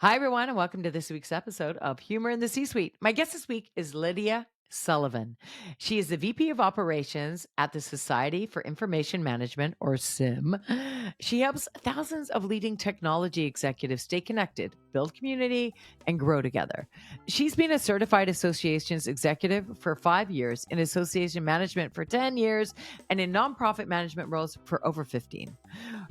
Hi, everyone, and welcome to this week's episode of Humor in the C-Suite. My guest this week is Lydia Sullivan. She is the VP of Operations at the Society for Information Management, or SIM. She helps thousands of leading technology executives stay connected, build community, and grow together. She's been a certified associations executive for 5 years, in association management for 10 years, and in nonprofit management roles for over 15.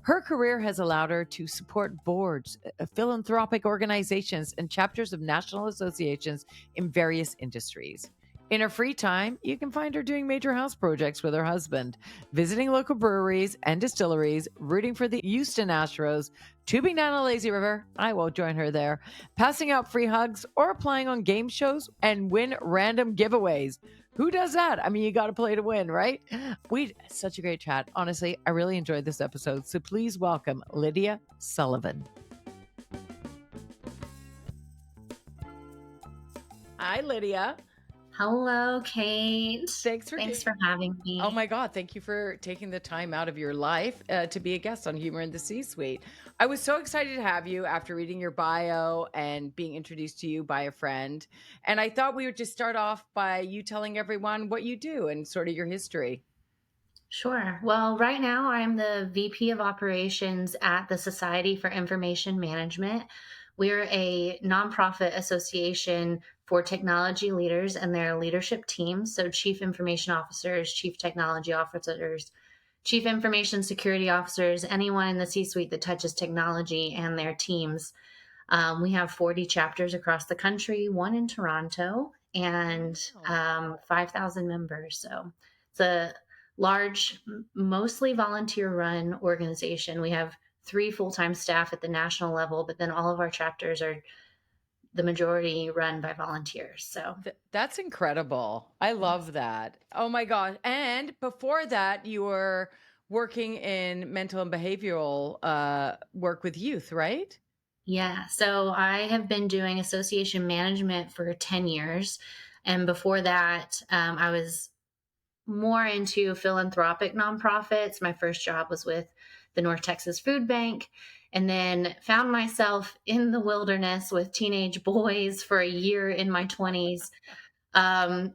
Her career has allowed her to support boards, philanthropic organizations, and chapters of national associations in various industries. In her free time, you can find her doing major house projects with her husband, visiting local breweries and distilleries, rooting for the Houston Astros, tubing down a lazy river. I won't join her there. Passing out free hugs or applying on game shows and win random giveaways. Who does that? I mean, you got to play to win, right? We such a great chat. Honestly, I really enjoyed this episode. So please welcome Lydia Sullivan. Hi, Lydia. Hello, Kate. Thanks Thanks for having Oh me. my God, thank you for taking the time out of your life to be a guest on Humor in the C-Suite. I was so excited to have you after reading your bio and being introduced to you by a friend. And I thought we would just start off by you telling everyone what you do and sort of your history. Sure. Well, right now I'm the VP of Operations at the Society for Information Management. We're a nonprofit association for technology leaders and their leadership teams. So, chief information officers, chief technology officers, chief information security officers, anyone in the C suite that touches technology and their teams. We have 40 chapters across the country, one in Toronto, and Wow. 5,000 members. So it's a large, mostly volunteer run organization. We have 3 full-time staff at the national level, but then all of our chapters are the majority run by volunteers. So That's incredible. I love that. Oh my God. And before that, you were working in mental and behavioral work with youth, right? yeah, so I have been doing association management for 10 years. And before that, I was more into philanthropic nonprofits. My first job was with the North Texas Food Bank, and then found myself in the wilderness with teenage boys for a year in my 20s,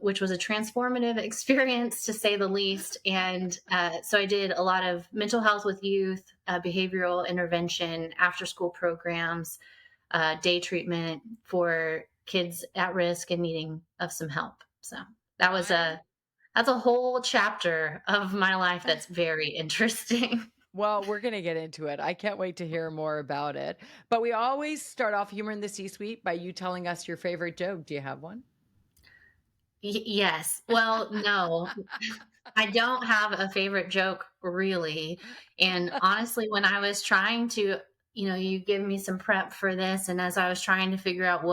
which was a transformative experience to say the least. And so I did a lot of mental health with youth, behavioral intervention, after school programs, day treatment for kids at risk and needing of some help. So that was I a that's a whole chapter of my life that's very interesting. Well, we're going to get into it. I can't wait to hear more about it. But we always start off Humor in the C-Suite by you telling us your favorite joke. Do you have one? Yes. Well, no, I don't have a favorite joke really. And honestly, when I was trying to, you give me some prep for this, and as I was trying to figure out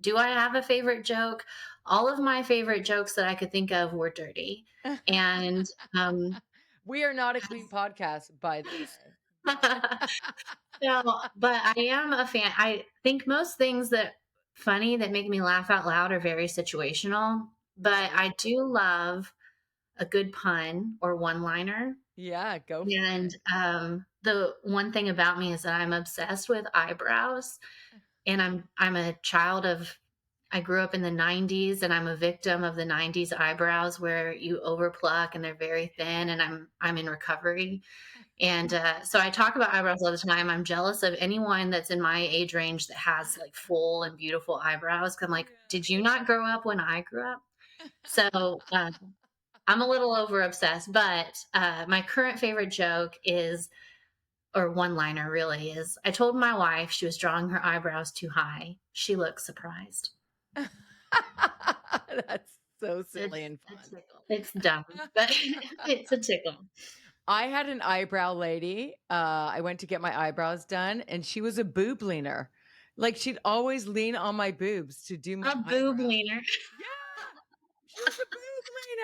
do I have a favorite joke? All of my favorite jokes that I could think of were dirty. And We are not a clean podcast, by the way. no, but I am a fan. I think most things that funny that make me laugh out loud are very situational, but I do love a good pun or one-liner. Yeah, go for And it. the one thing about me is that I'm obsessed with eyebrows, and I'm a child of I grew up in the 90s, and I'm a victim of the 90s eyebrows where you overpluck and they're very thin, and I'm in recovery. And so I talk about eyebrows all the time. I'm jealous of anyone that's in my age range that has like full and beautiful eyebrows. 'Cause I'm like, did you not grow up when I grew up? So I'm a little over obsessed. But my current favorite joke or one liner really is I told my wife she was drawing her eyebrows too high. She looked surprised. That's so silly It's and a fun. tickle. It's dumb, but it's a tickle. I had an eyebrow lady. I went to get my eyebrows done, and she was a boob leaner. Like she'd always lean on my boobs to do my A boob eyebrows. leaner. Yeah, she was a boob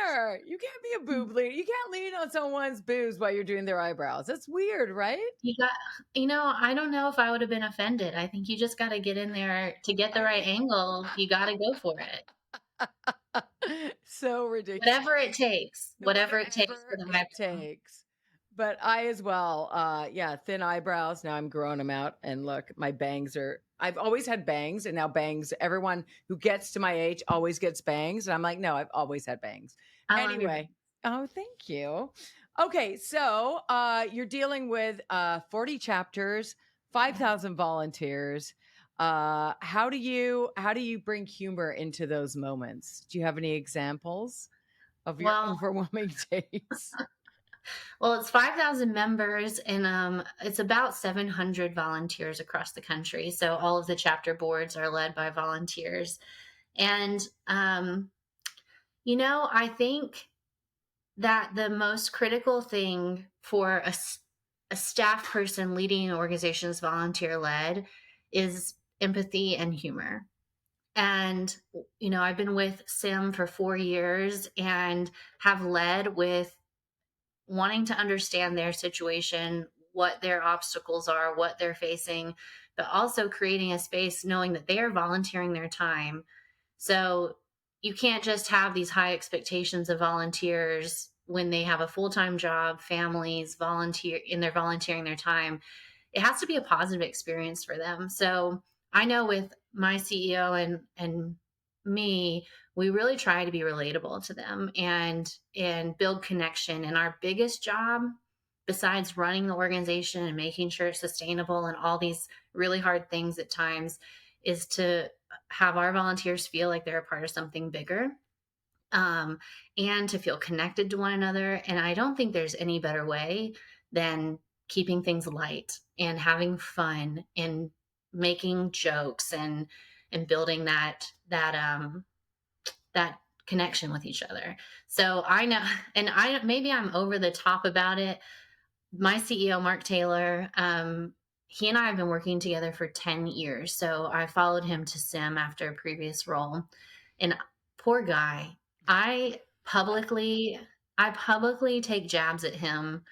leaner. You can't be a boob leaner. You can't lean on someone's boobs while you're doing their eyebrows. That's weird, right? You got, I don't know if I would have been offended. I think you just got to get in there to get the I right angle. You got to go for it. So ridiculous. Whatever it takes for Whatever the it eyebrow. takes. But I as well, yeah, thin eyebrows. Now I'm growing them out, and look, my bangs are I've always had bangs, and now bangs, everyone who gets to my age always gets bangs. And I'm like, no, I've always had bangs. I love your Anyway, oh, thank you. Okay, so you're dealing with 40 chapters, Yes. 5,000 volunteers. How do you bring humor into those moments? Do you have any examples of your Well, overwhelming days? it's 5,000 members and it's about 700 volunteers across the country. So all of the chapter boards are led by volunteers. And I think that the most critical thing for a staff person leading an organization that's volunteer led is empathy and humor. And, I've been with Sim for 4 years and have led with wanting to understand their situation, what their obstacles are, what they're facing, but also creating a space knowing that they are volunteering their time. So you can't just have these high expectations of volunteers when they have a full-time job, families, volunteer and they're volunteering their time. It has to be a positive experience for them. So I know with my CEO and me, we really try to be relatable to them and build connection. And our biggest job, besides running the organization and making sure it's sustainable and all these really hard things at times, is to have our volunteers feel like they're a part of something bigger, um, and to feel connected to one another. And I don't think there's any better way than keeping things light and having fun and making jokes and building that connection with each other. So I know, and I maybe I'm over the top about it. My CEO, Mark Taylor, he and I have been working together for 10 years. So I followed him to Sim after a previous role. And poor guy, I publicly I publicly take jabs at him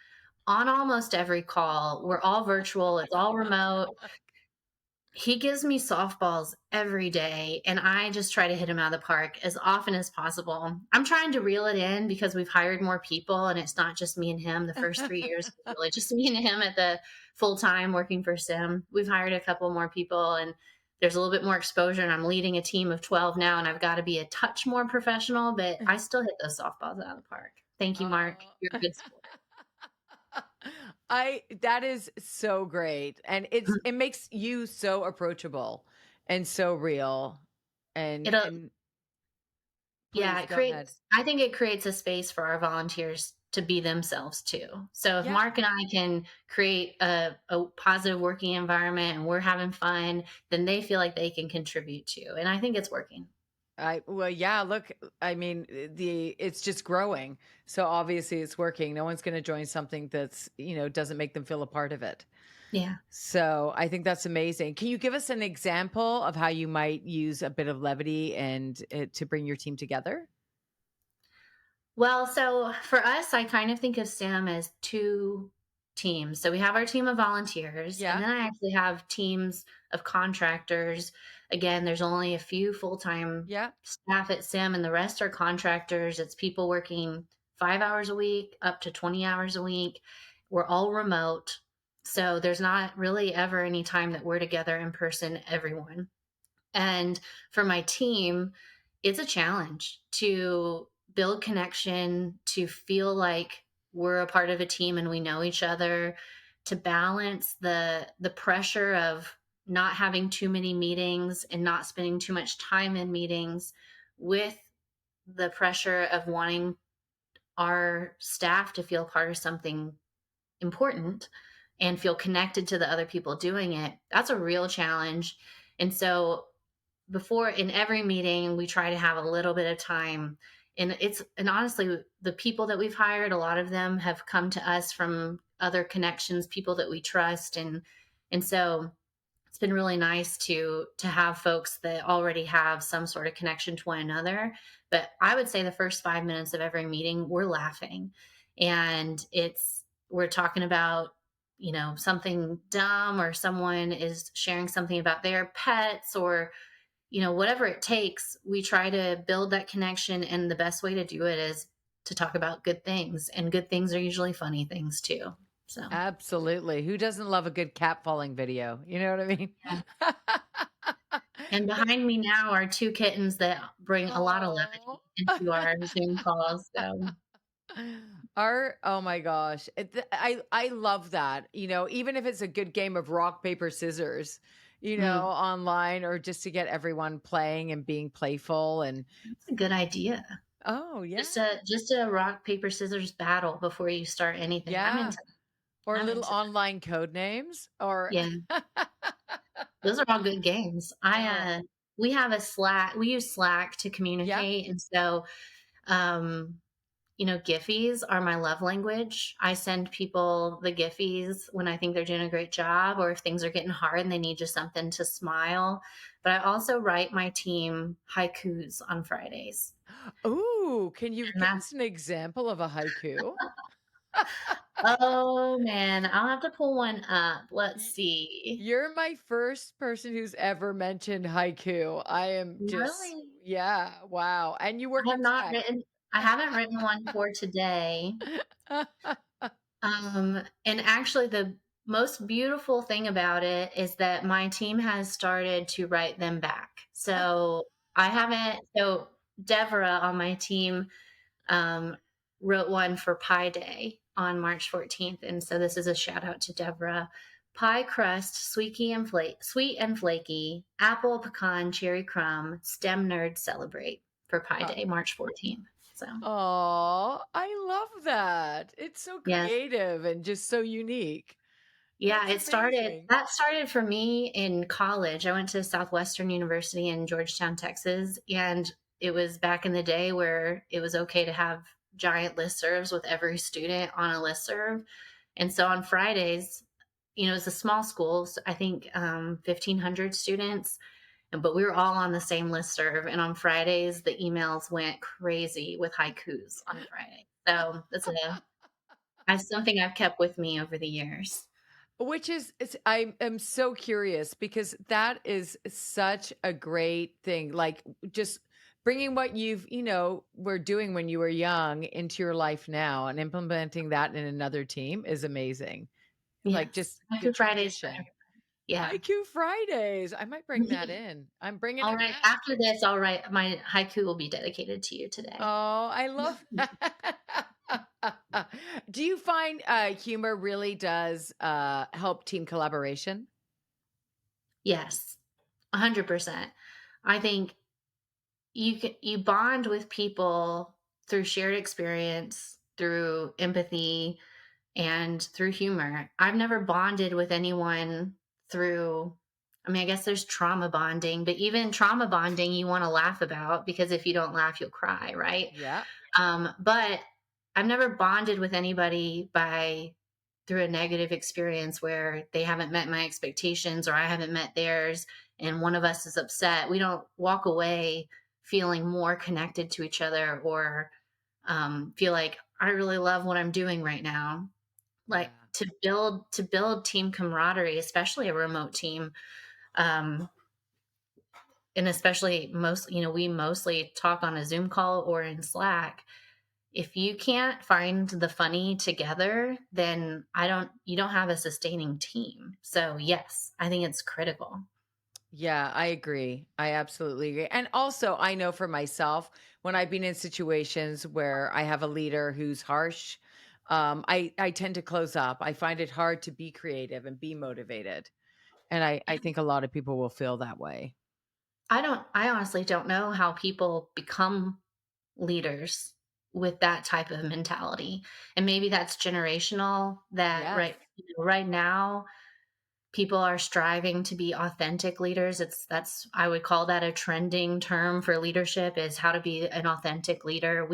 on almost every call. We're all virtual, it's all remote. He gives me softballs every day, and I just try to hit him out of the park as often as possible. I'm trying to reel it in because we've hired more people, and it's not just me and him. The first 3 years was really just me and him at the full time working for Sim. We've hired a couple more people, and there's a little bit more exposure. And I'm leading a team of 12 now, and I've got to be a touch more professional, but I still hit those softballs out of the park. Thank you, Mark. Oh. You're a good sport. I that is so great. And it makes you so approachable and so real. And It'll and Yeah, please it go ahead. creates I think it creates a space for our volunteers to be themselves too. So if Yeah. Mark and I can create a positive working environment and we're having fun, then they feel like they can contribute too. And I think it's working. Well, yeah, look, I mean, it's just growing. So obviously it's working. No one's going to join something that's doesn't make them feel a part of it. Yeah. So I think that's amazing. Can you give us an example of how you might use a bit of levity and to bring your team together? Well, so for us, I kind of think of SIM as two teams. So we have our team of volunteers, and Yeah. then I actually have teams of contractors. Again, there's only a few full time Yeah. staff at SIM, and the rest are contractors. It's people working 5 hours a week, up to 20 hours a week. We're all remote. So there's not really ever any time that we're together in person, everyone. And for my team, it's a challenge to build connection, to feel like we're a part of a team and we know each other, to balance the pressure of not having too many meetings and not spending too much time in meetings with the pressure of wanting our staff to feel part of something important and feel connected to the other people doing it. That's a real challenge. And so before in every meeting we try to have a little bit of time, and honestly the people that we've hired, a lot of them have come to us from other connections, people that we trust, and so it's been really nice to have folks that already have some sort of connection to one another. But I would say the first 5 minutes of every meeting we're laughing, and we're talking about something dumb, or someone is sharing something about their pets, or whatever it takes. We try to build that connection. And the best way to do it is to talk about good things. And good things are usually funny things too. So, Absolutely. Who doesn't love a good cat falling video? You know what I mean? yeah. And behind me now are 2 kittens that bring a lot of Oh. levity into our Zoom calls, so Our oh my gosh. I love that. Even if it's a good game of rock, paper, scissors, mm, online or just to get everyone playing and being playful and that's a good idea. oh yeah. Just a rock, paper, scissors battle before you start anything. Yeah. Or I'm little into that. online code names or Yeah, those are all good games. oh We have a Slack we use Slack to yeah. communicate, and so, um, Giphies are my love language. I send people the Giphies when I think they're doing a great job or if things are getting hard and they need just something to smile. But I also write my team haikus on Fridays. Ooh, can you And give that's us an example of a haiku? oh, man, I'll have to pull one up. Let's Y- see. You're my first person who's ever mentioned haiku. I am just, Really? yeah, wow. And you I work have in not tech. written I haven't written one for today. And actually the most beautiful thing about it is that my team has started to write them back. So Devra on my team um, wrote one for Pi Day on March 14th. And so this is a shout out to Devra. Pie crust, sweet and flaky, apple, pecan, cherry crumb, STEM nerds celebrate for Pi Day, March 14th. So, Oh, I love that. It's so yes. creative and just so unique. Yeah, That's amazing. that started for me in college. I went to Southwestern University in Georgetown, Texas, and it was back in the day where it was okay to have giant listservs with every student on a listserv. And so on Fridays, it's a small school, so I think 1,500 students, but we were all on the same listserv. And on Fridays, the emails went crazy with haikus on Friday. So that's something I've kept with me over the years. Which is I am so curious because that is such a great thing. Like just bringing what were doing when you were young into your life now and implementing that in another team is amazing. Like Yes. just good Haiku Fridays for tradition. yeah. Haiku Fridays. I might bring that in. I'm bringing All it right, back. after this, I'll write my haiku will be dedicated to you today. Oh, I love that. Do you find humor really does help team collaboration? Yes, 100%. I think you bond with people through shared experience, through empathy, and through humor. I've never bonded with anyone through I mean, I guess there's trauma bonding, but even trauma bonding you wanna laugh about because if you don't laugh, you'll cry, right? Yeah. But I've never bonded with anybody by through a negative experience where they haven't met my expectations or I haven't met theirs and one of us is upset. We don't walk away feeling more connected to each other or feel like I really love what I'm doing right now. Like Yeah. to build team camaraderie, especially a remote team, um, and especially we mostly talk on a Zoom call or in Slack. If you can't find the funny together, then you don't have a sustaining team. So yes, I think it's critical. Yeah, I agree. I absolutely agree. And also, I know for myself, when I've been in situations where I have a leader who's harsh, I tend to close up. I find it hard to be creative and be motivated. And I think a lot of people will feel that way. I honestly don't know how people become leaders with that type of mentality. And maybe that's generational that Yes. right now people are striving to be authentic leaders. That's I would call that a trending term for leadership is how to be an authentic leader.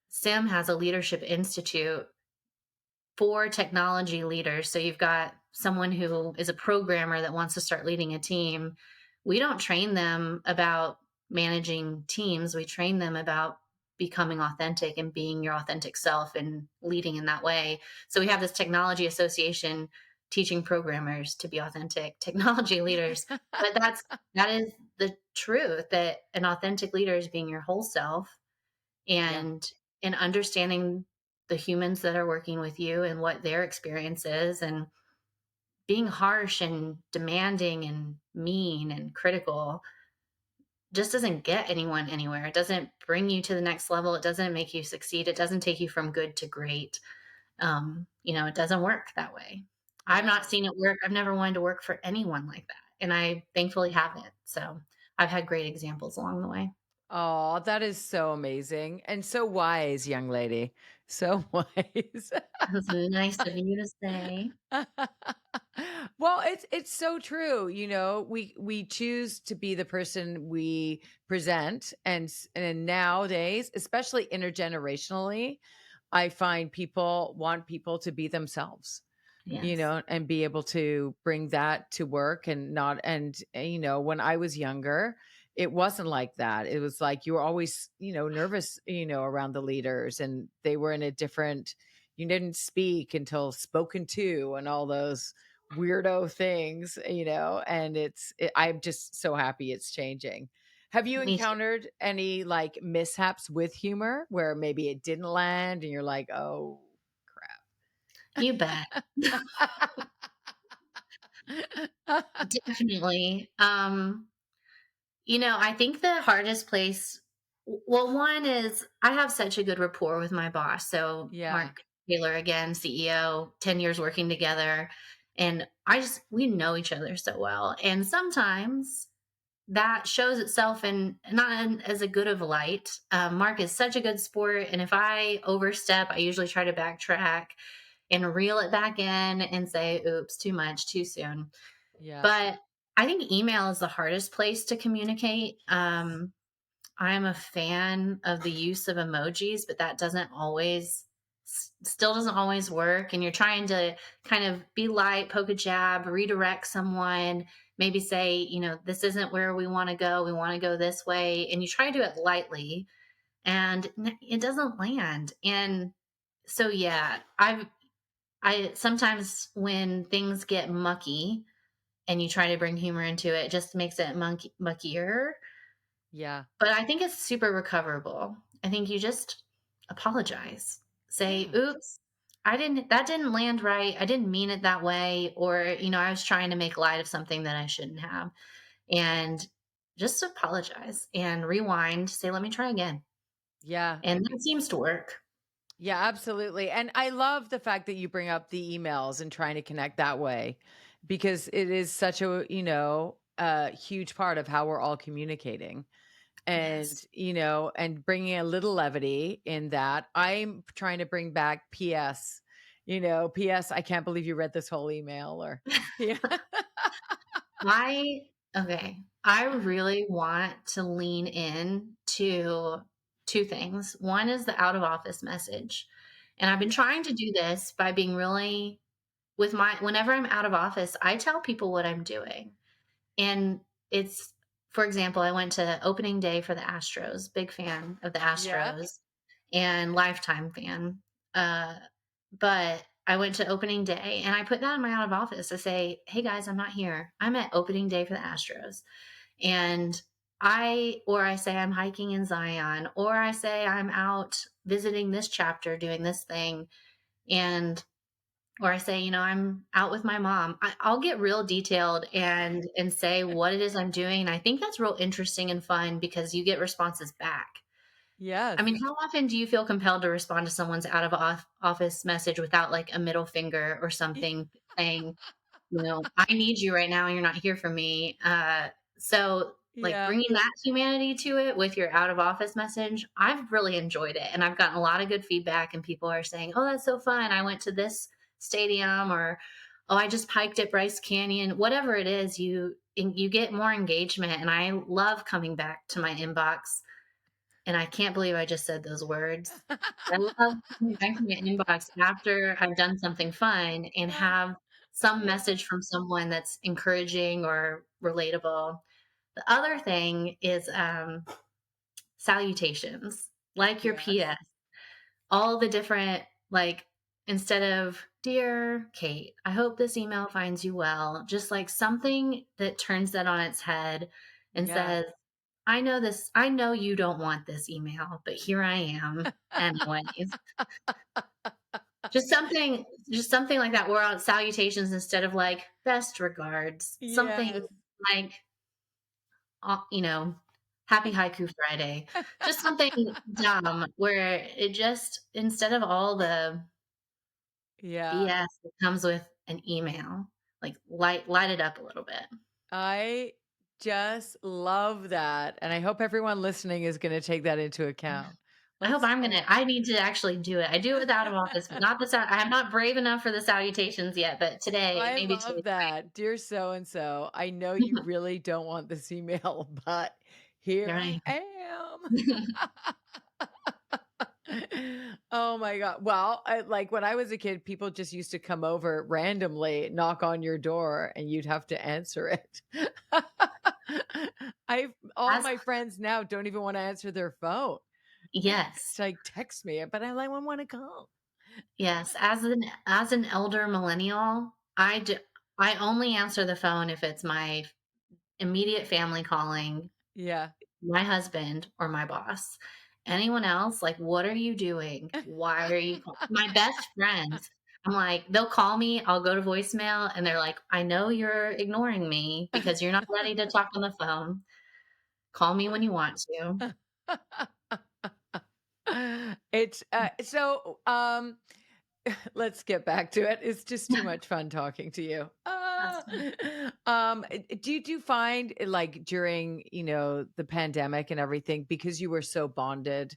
Sim has a leadership institute for technology leaders. So you've got someone who is a programmer that wants to start leading a team. We don't train them about managing teams. We train them about becoming authentic and being your authentic self and leading in that way. So we have this technology association teaching programmers to be authentic technology leaders. But that is the truth that an authentic leader is being your whole self Yeah. and understanding the humans that are working with you and what their experience is, and being harsh and demanding and mean and critical just doesn't get anyone anywhere. It doesn't bring you to the next level. It doesn't make you succeed. It doesn't take you from good to great. It doesn't work that way. I've not No. seen it work. I've never wanted to work for anyone like that. And I thankfully haven't. So I've had great examples along the way. Oh, that is so amazing and so wise, young lady. So wise. That's nice of you to say. Well, it's so true. We choose to be the person we present, and nowadays, especially intergenerationally, I find people want people to be themselves. Yes. And be able to bring that to work and not and when I was younger, it wasn't like that. It was like you were always, nervous, around the leaders, and they were in a different you didn't speak until spoken to and all those weirdo things, and I'm just so happy it's changing. Have you Me too. encountered any like mishaps with humor where maybe it didn't land and you're like, "Oh, You bet. Definitely. I think the hardest place, well, one is I have such a good rapport with my boss. So, Yeah. Mark Taylor, again, CEO, 10 years working together. And we know each other so well. And sometimes that shows itself in not in as a good of a light. Mark is such a good sport. And if I overstep, I usually try to backtrack and reel it back in and say, oops, too much, too soon. Yes. But I think email is the hardest place to communicate. I'm a fan of the use of emojis, but that still doesn't always work. And you're trying to kind of be light, poke a jab, redirect someone, maybe say, this isn't where we want to go. We want to go this way. And you try to do it lightly, and it doesn't land. And so, yeah, I sometimes when things get mucky, and you try to bring humor into it, just makes it muckier. Yeah. But I think it's super recoverable. I think you just apologize. Say, Yeah. "Oops, that didn't land right. I didn't mean it that way," or, "I was trying to make light of something that I shouldn't have." And just apologize and rewind, say, "Let me try again." Yeah. And that seems to work. Yeah, absolutely. And I love the fact that you bring up the emails and trying to connect that way because it is such a huge part of how we're all communicating. And, Yes. and bringing a little levity in that. I'm trying to bring back PS, PS, I can't believe you read this whole email or yeah. I okay. I really want to lean in to 2 things. One is the out of office message. And I've been trying Yes. to do this by being really with my whenever I'm out of office, I tell people what I'm doing. And it's for example, I went to opening day for the Astros, big fan of the Yeah. Astros and lifetime fan. Uh, but I went to opening day and I put that in my out of office to say, "Hey guys, I'm not here. I'm at opening day for the Astros." And I say I'm hiking in Zion, or I say I'm out visiting this chapter doing this thing. And or I say, I'm out with my mom. I'll get real detailed and say what it is I'm doing. And I think that's real interesting and fun because you get responses back. I mean, Yes. how often do you feel compelled to respond to someone's out of office message without like a middle finger or something saying, I need you right now and you're not here for me? So, like Yeah. bringing that humanity to it with your out of office message, I've really enjoyed it. And I've gotten a lot of good feedback, and people are saying, "Oh, that's so fun. I went to this stadium," or, "Oh, I just hiked at Bryce Canyon." Whatever it is, you get more engagement. And I love coming back to my inbox, and I can't believe I just said those words. I love coming back to my inbox after I've done something fun and have some Yeah. message from someone that's encouraging or relatable. The other thing is salutations, like your Yes. PS. All the different, like, instead of "Dear Kate, I hope this email finds you well," just like something that turns that on its head and Yeah. says, I know this. I know you don't want this email, but here I am anyways. Just something like that, where on salutations instead of like best regards, something Yes. like, you know, happy haiku Friday, just something dumb where it just, instead of all the Yeah. BS that comes with an email, like light it up a little bit. I just love that, and I hope everyone listening is gonna take that into account. I hope Let's I need to actually do it. I do it with out of office, but not the I'm not brave enough for the salutations yet, but today, I maybe love today. that. Dear so and so, I know you really don't want this email, but here Here I I am. am. Oh my god. Well, like when I was a kid, people just used to come over randomly, knock on your door, and you'd have to answer it. I all As my friends now don't even want to answer their phone. Yes. It's like text me, but I like want to call. Yes, as an elder millennial, I only answer the phone if it's my immediate family calling, Yeah. my husband or my boss. Anyone else, like, "What are you doing? Why are you call" My best friends, I'm like, they'll call me, I'll go to voicemail, and they're like, "I know you're ignoring me because you're not ready to talk on the phone. Call me when you want to." It's let's get back to it. It's just too much fun talking to you. Do you find like during, the pandemic and everything, because you were so bonded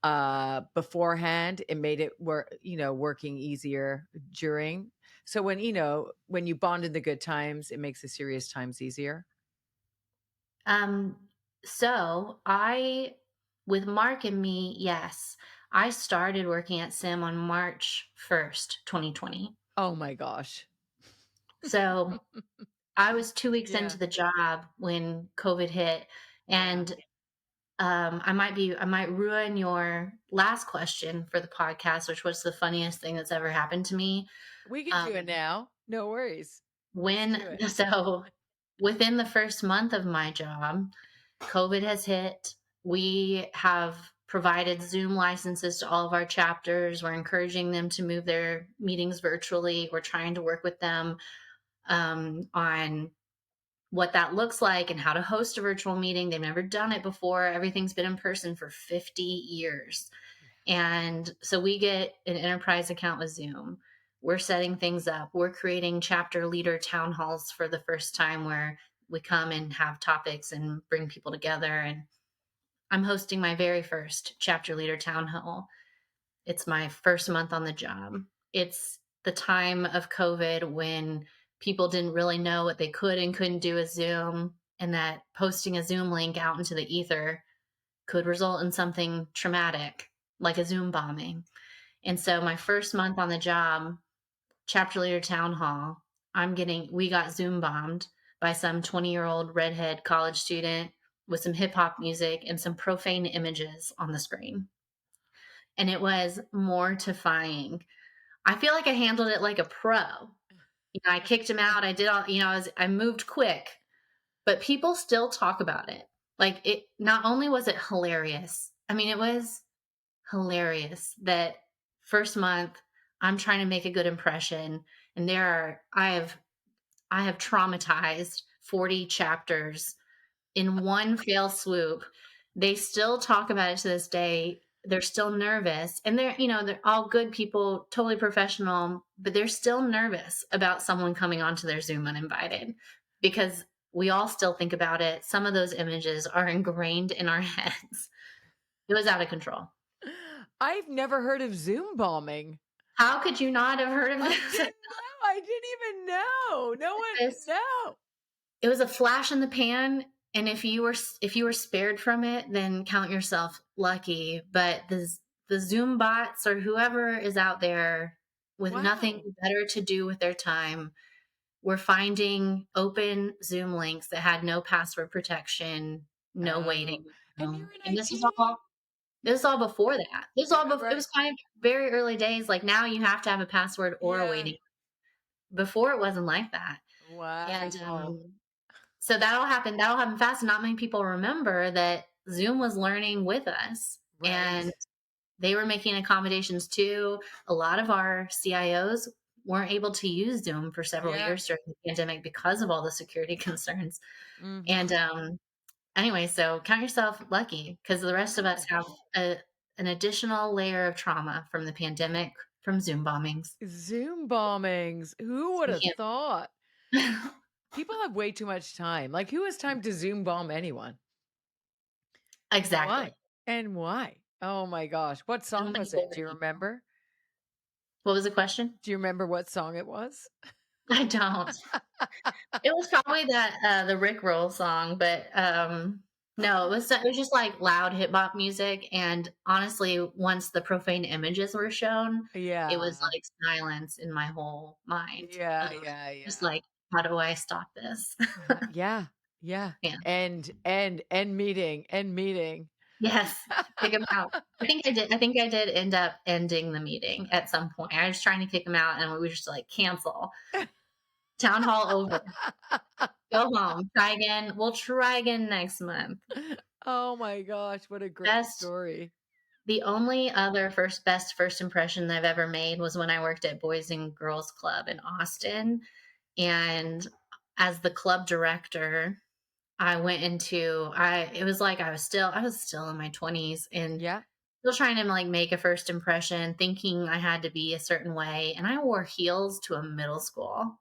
beforehand, it made it working easier during. So when you bond in the good times, it makes the serious times easier. Um, so I with Mark and me, yes. I started working at Sim on March 1st, 2020. Oh my gosh. So I was 2 weeks into Yeah. the job when COVID hit, Yeah. and, I might ruin your last question for the podcast, which was the funniest thing that's ever happened to me. We can do it Um, now. No worries. Let's when do it. so within the first month of my job, COVID has hit. We have provided Zoom licenses to all of our chapters. We're encouraging them to move their meetings virtually. We're trying to work with them on what that looks like and how to host a virtual meeting. They've never done it before. Everything's been in person for 50 years. And so we get an enterprise account with Zoom. We're setting things up. We're creating chapter leader town halls for the first time, where we come and have topics and bring people together. And I'm hosting my very first chapter leader town hall. It's my first month on the job. It's the time of COVID when people didn't really know what they could and couldn't do with Zoom, and that posting a Zoom link out into the ether could result in something traumatic, like a Zoom bombing. And so my first month on the job, chapter leader town hall, we got Zoom bombed by some 20-year-old redhead college student with some hip hop music and some profane images on the screen. And it was mortifying. I feel like I handled it like a pro. I kicked him out. I did all, I moved quick, but people still talk about it. Like, it, not only was it hilarious, I mean, it was hilarious that first month I'm trying to make a good impression, and I have traumatized 40 chapters in one fell swoop. They still talk about it to this day. They're still nervous, and they're all good people, totally professional, but they're still nervous about someone coming onto their Zoom uninvited, because we all still think about it. Some of those images are ingrained in our heads. It was out of control. I've never heard of Zoom bombing. How could you not have heard of I this? didn't know. I didn't even know. No one This no. It was a flash in the pan, and if you were spared from it, then count yourself lucky. But the Zoom bots or whoever is out there with nothing Wow. better to do with their time were finding open Zoom links that had no password protection, no Oh, waiting and you're room, in and IT. this is all before that. It Right. was kind of very early days. Like, now you have to have a password or a Yeah. waiting. Before, it wasn't like that. And Wow. So that'll happen fast, and not many people remember that Zoom was learning with us, Right. and they were making accommodations too. A lot of our CIOs weren't able to use Zoom for several Yeah. years during the pandemic because of all the security concerns. And, Mhm. anyway, so count yourself lucky because the rest of us Yeah. have an additional layer of trauma from the pandemic, from Zoom bombings. Zoom bombings. Who would We have thought? can't. People have way too much time. Like, who has time to Zoom bomb anyone? Exactly. Why? And why? Oh my gosh. What So song many was it? Do older you people. remember? What was the question? Do you remember what song it was? I don't. It was probably that, the Rick Roll song, but, no, it was just, like, loud hip hop music, and honestly, once the profane images were shown, it was Yeah. like silence in my whole mind Yeah, of yeah, just yeah. like, "How do I stop this?" Yeah, yeah. Yeah. End meeting, end meeting. Yes. Kick him out. I think I did end up ending the meeting at some point. I was trying to kick him out, and we were just like, "Cancel. Town hall over. Go home. Try again. We'll try again next month." Oh my gosh, what a great Best story. The only other best first impression that I've ever made was when I worked at Boys and Girls Club in Austin, and as the club director, I went into I it was like I was still in my 20s and Yeah. still trying to, like, make a first impression, thinking I had to be a certain way, and I wore heels to a middle school.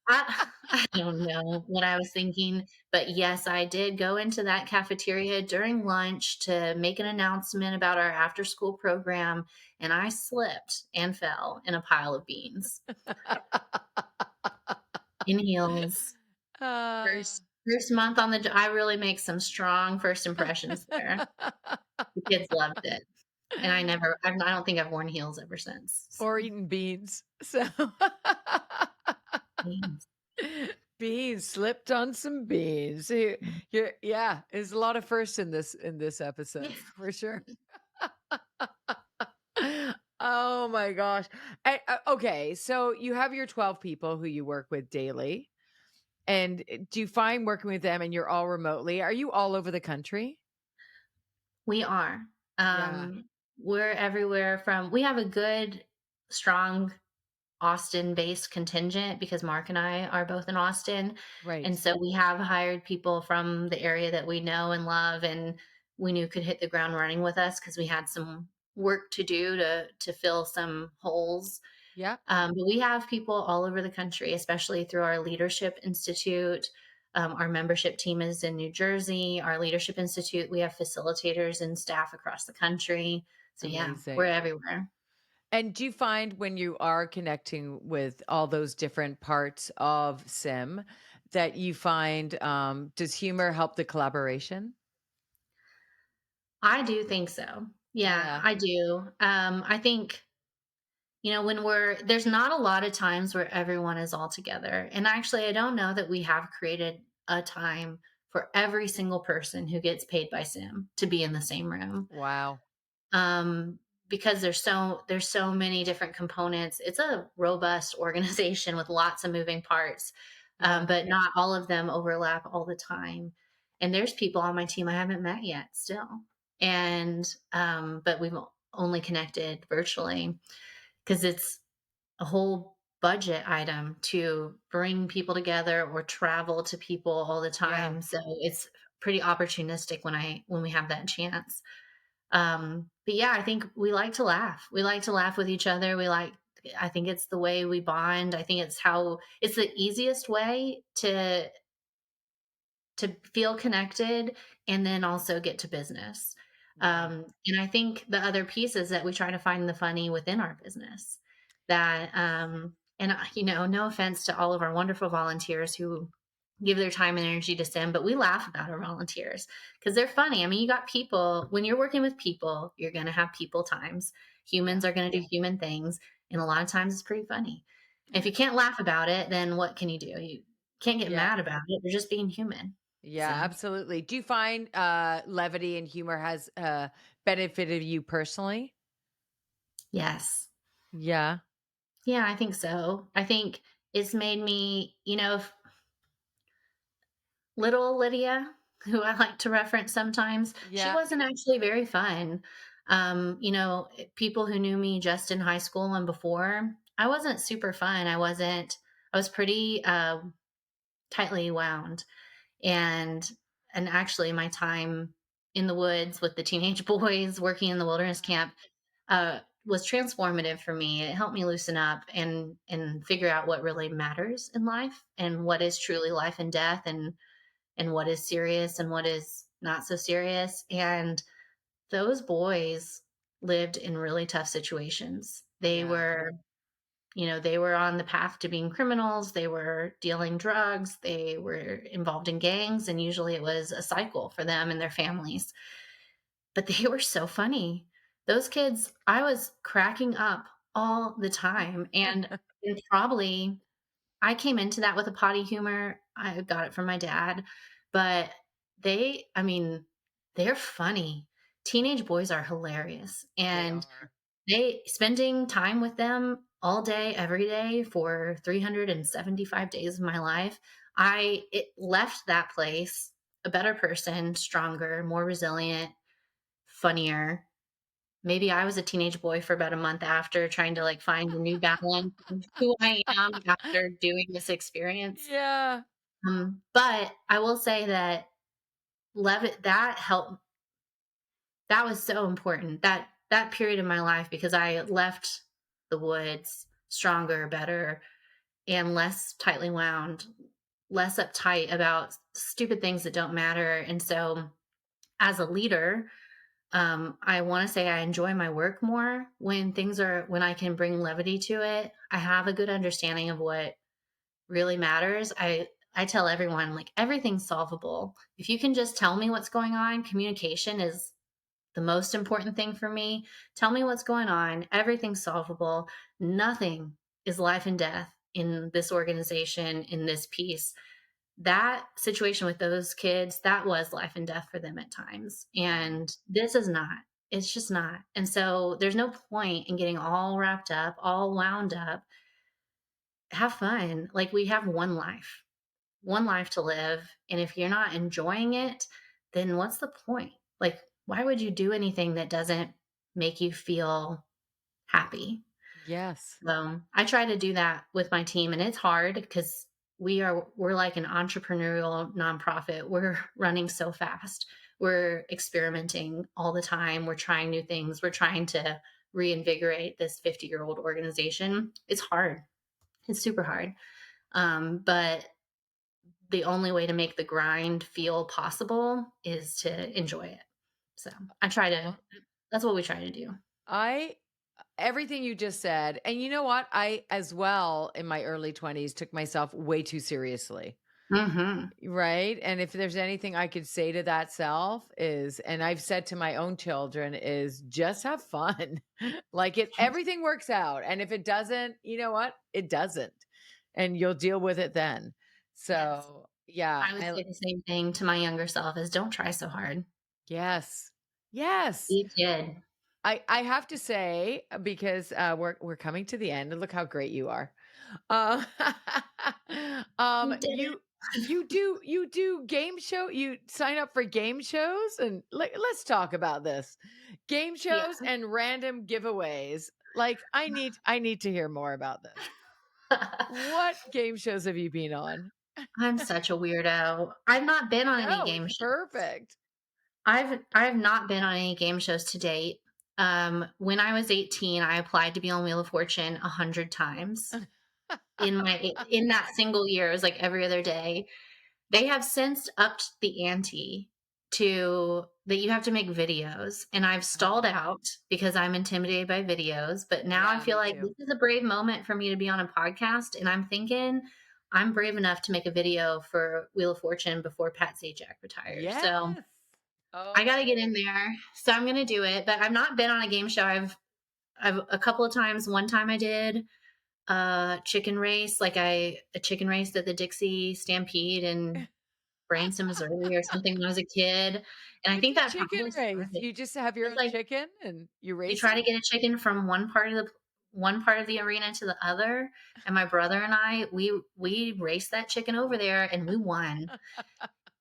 I don't know what I was thinking, but yes, I did go into that cafeteria during lunch to make an announcement about our after school program, and I slipped and fell in a pile of beans in heels. Uh. First month on the jo I really make some strong first impressions there. The kids loved it, and I don't think I've worn heels ever since, so Or eating beans. So beans. beans, slipped on some beans. You're yeah, there's a lot of firsts in this episode Yes. for sure. Oh my gosh. Okay, so you have your 12 people who you work with daily. And do you find working with them and you're all remotely? Are you all over the country? We are. Yeah, We're everywhere from we have a good, strong Austin-based contingent because Mark and I are both in Austin, and right. so we have hired people from the area that we know and love and we knew could hit the ground running with us because we had some work to do to fill some holes. Yeah, But we have people all over the country, especially through our Leadership Institute. Our membership team is in New Jersey. Our Leadership Institute, we have facilitators and staff across the country. So, yeah, we're amazing. everywhere. And do you find when you are connecting with all those different parts of sim that you find does humor help the collaboration? I do think so. Yeah, Yeah, I do. I think, there's not a lot of times where everyone is all together. And actually, I don't know that we have created a time for every single person who gets paid by Sim to be in the same room. wow. um, because there's so many different components. It's a robust organization with lots of moving parts, Yeah, but not all of them overlap all the time. And there's people on my team I haven't met yet still, and but we've only connected virtually because it's a whole budget item to bring people together or travel to people all the yeah, time. So it's pretty opportunistic when we have that chance. But yeah, I think we like to laugh. We like to laugh with each other. I think it's the way we bond. I think it's the easiest way to feel connected and then also get to business. yeah, And I think the other piece is that we try to find the funny within our business. That and no offense to all of our wonderful volunteers who give their time and energy to sim, but we laugh about our volunteers because they're funny. I mean, you got people when you're working with people, you're going to have people times. Humans yeah, are going to do human things, and a lot of times it's pretty funny. If you can't laugh about it, then what can you do? You can't get yeah, mad about it. You're just being human. yeah, So, absolutely. Do you find levity and humor has benefited you personally? yes. Yeah, Yeah, I think so. I think it's made me, little Lydia, who I like to reference sometimes, she Yeah. wasn't actually very fun. People who knew me just in high school and before, I wasn't super fun. I was pretty tightly wound. And and actually my time in the woods with the teenage boys working in the wilderness camp was transformative for me. It helped me loosen up and figure out what really matters in life and what is truly life and death and what is serious and what is not so serious. And those boys lived in really tough situations. Yeah. They were on the path to being criminals. They were dealing drugs. They were involved in gangs. And usually it was a cycle for them and their families. But they were so funny. Those kids, I was cracking up all the time. And probably I came into that with a potty humor. I got it from my dad, but I mean, they're funny. Teenage boys are hilarious. They And are. they spending time with them all day, every day for 375 days of my life, it left that place a better person, stronger, more resilient, funnier. Maybe I was a teenage boy for about a month after trying to, like, find a new balance of who I am after doing this experience. Yeah. But I will say that that was so important, that period of my life, because I left the woods stronger, better, and less tightly wound, less uptight about stupid things that don't matter. And so as a leader, I want to say I enjoy my work more when I can bring levity to it. I have a good understanding of what really matters. I tell everyone, like, everything's solvable. If you can just tell me what's going on, communication is the most important thing for me. Tell me what's going on. Everything's solvable. Nothing is life and death in this organization, in this piece. That situation with those kids, that was life and death for them at times. Yeah. And this is not. It's just not. And so there's no point in getting all wrapped up, all wound up. Have fun. Like, we have one life to live. And if you're not enjoying it, then what's the point? Like, why would you do anything that doesn't make you feel happy? Yes. I try to do that with my team, and it's hard because we're like an entrepreneurial nonprofit. We're running so fast. We're experimenting all the time. We're trying new things. We're trying to reinvigorate this 50-year-old organization. It's hard. It's super hard. But the only way to make the grind feel possible is to enjoy it. So I try to, Well, that's what we try to do. I everything you just said, and you know what? I as well in my early 20s took myself way too seriously. Hmm. Right? And if there's anything I could say to that self is, and I've said to my own children, is just have fun. Like, everything works out. And if it doesn't, you know what? It doesn't. And you'll deal with it then. Yes. So yeah, I would say the same thing to my younger self is don't try so hard. yes. Yes. Be a kid. I have to say, because we're coming to the end, and look how great you are. Uh, You did it. you you do game show, you sign up for game shows, and let's talk about this. Game Yeah. shows and random giveaways. Like, I need to hear more about this. What game shows have you been on? I'm such a weirdo. I've not been on any No, game it's shows. perfect. I've not been on any game shows to date. When I was 18, I applied to be on Wheel of Fortune 100 times in that single year. It was like every other day. They have since upped the ante to that you have to make videos, and I've stalled Oh, out because I'm intimidated by videos, but now I yeah, feel me like too. this is a brave moment for me to be on a podcast, and I'm thinking I'm brave enough to make a video for Wheel of Fortune before Pat Sajak retires. So, Yes. I gotta get Oh. in there. So I'm gonna do it, but I've not been on a game show. I've a couple of times. One time I did a chicken race, a chicken race at the Dixie Stampede in Branson, Missouri or something when I was a kid, and I What's think a that chicken probably race? started. You just have your It's own like chicken and you you race try to it? get a chicken from one part of the arena to the other, and my brother and I, we raced that chicken over there and we won.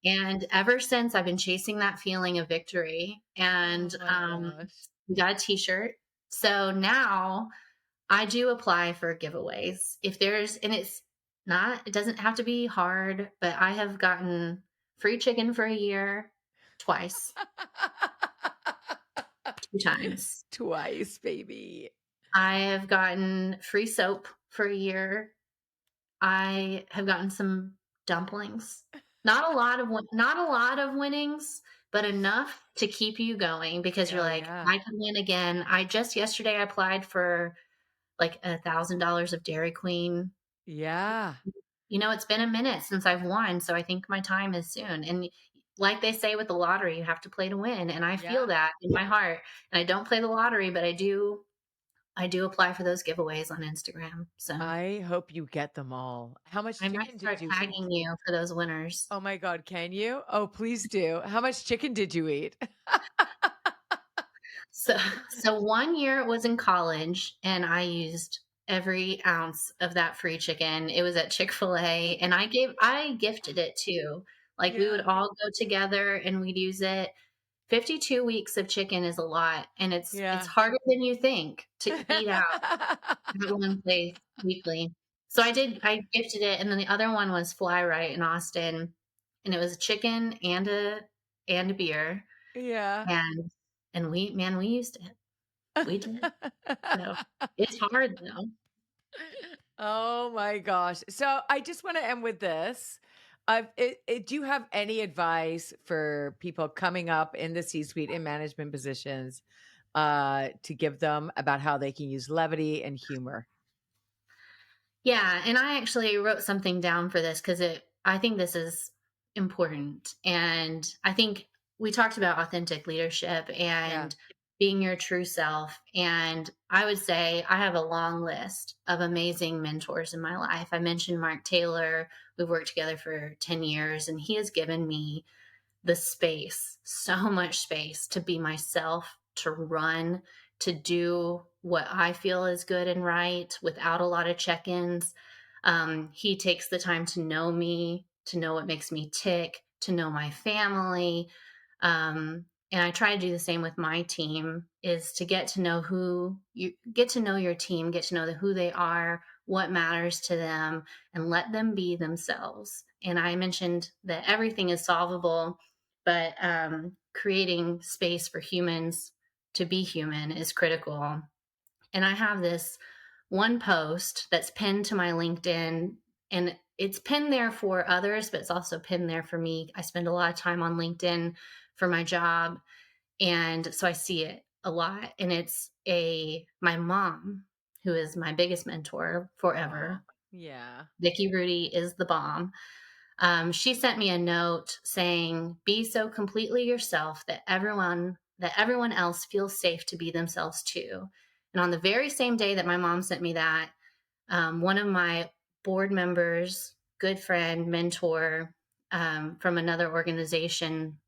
And ever since, I've been chasing that feeling of victory, and, Oh my gosh. we got a T-shirt. So now I do apply for giveaways. If there's and it's not it doesn't have to be hard, but I have gotten free chicken for a year twice, 2 times. Twice, baby. I have gotten free soap for a year. I have gotten some dumplings. Not a lot of winnings, but enough to keep you going because you're Oh, like, yeah. "I can win again." I just yesterday I applied for, like, $1,000 of Dairy Queen. Yeah. It's been a minute since I've won, so I think my time is soon, and like they say with the lottery, you have to play to win, and I feel Yeah. that in my heart, and I don't play the lottery, but I do apply for those giveaways on Instagram, so I hope you get them all. How much I might chicken did start you eat? tagging you for those winners. Oh my god, can you? Oh, please do. How much chicken did you eat? So so 1 year it was in college, and I used every ounce of that free chicken. It was at Chick-fil-A, and I gifted it too. Like, we would Yeah. all go together and we'd use it. 52 weeks of chicken is a lot, and it's Yeah. harder than you think to eat out at one place weekly. So I gifted it, and then the other one was Fly Right in Austin, and it was a chicken and a beer, Yeah. and we used it. We did. So, it's hard though. Oh my gosh. So I just want to end with this. Do you have any advice for people coming up in the C suite in management positions to give them about how they can use levity and humor? Yeah, and I actually wrote something down for this because I think this is important. And I think we talked about authentic leadership Yeah. and being your true self. And I would say I have a long list of amazing mentors in my life. I mentioned Mark Taylor. We've worked together for 10 years, and he has given me the space, so much space to be myself, to run, to do what I feel is good and right without a lot of check ins. He takes the time to know me, to know what makes me tick, to know my family. And I try to do the same with my team is to get to know who you get to know your team, get to know who they are, what matters to them, and let them be themselves. And I mentioned that everything is solvable, but creating space for humans to be human is critical. And I have this one post that's pinned to my LinkedIn, and it's pinned there for others, but it's also pinned there for me. I spend a lot of time on LinkedIn for my job, and so I see it a lot. And it's a my mom, who is my biggest mentor Oh, forever. yeah. Vicky Rudy is the bomb. She sent me a note saying, "Be so completely yourself that everyone else feels safe to be themselves too." And on the very same day that my mom sent me that, one of my board members, good friend, mentor from another organization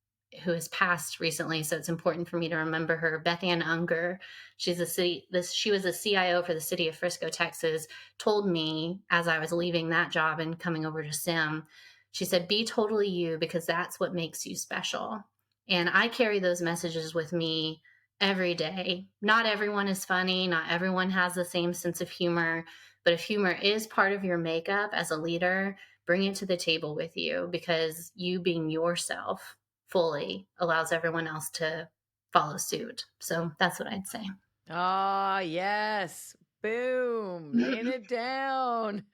who has passed recently, so it's important for me to remember her, Beth Ann Unger. She was a CIO for the city of Frisco, Texas. Told me as I was leaving that job and coming over to Sim, she said, "Be totally you because that's what makes you special." And I carry those messages with me every day. Not everyone is funny. Not everyone has the same sense of humor, but if humor is part of your makeup as a leader, bring it to the table with you because you being yourself fully allows everyone else to follow suit. So that's what I'd say. Ah, yes. Boom. Laying it down.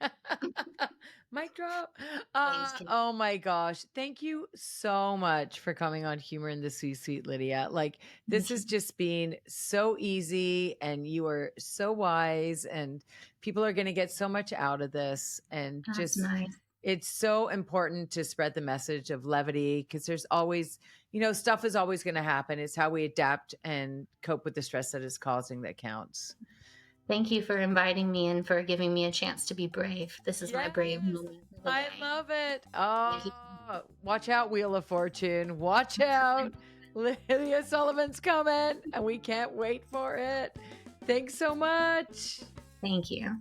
Mic drop. Thanks, Kim. Oh my gosh. Thank you so much for coming on Humor in the C-Suite, Lydia. Like, this Thank has you. just been so easy, and you are so wise, and people are going to get so much out of this. And That's just, nice. it's so important to spread the message of levity because there's always, stuff is always going to happen. It's how we adapt and cope with the stress that it's causing that counts. Thank you for inviting me and for giving me a chance to be brave. This is my Yes, brave moment for the I day. love it. Thank you. Oh, watch out, Wheel of Fortune. Watch out. Lydia Sullivan's coming, and we can't wait for it. Thanks so much. Thank you.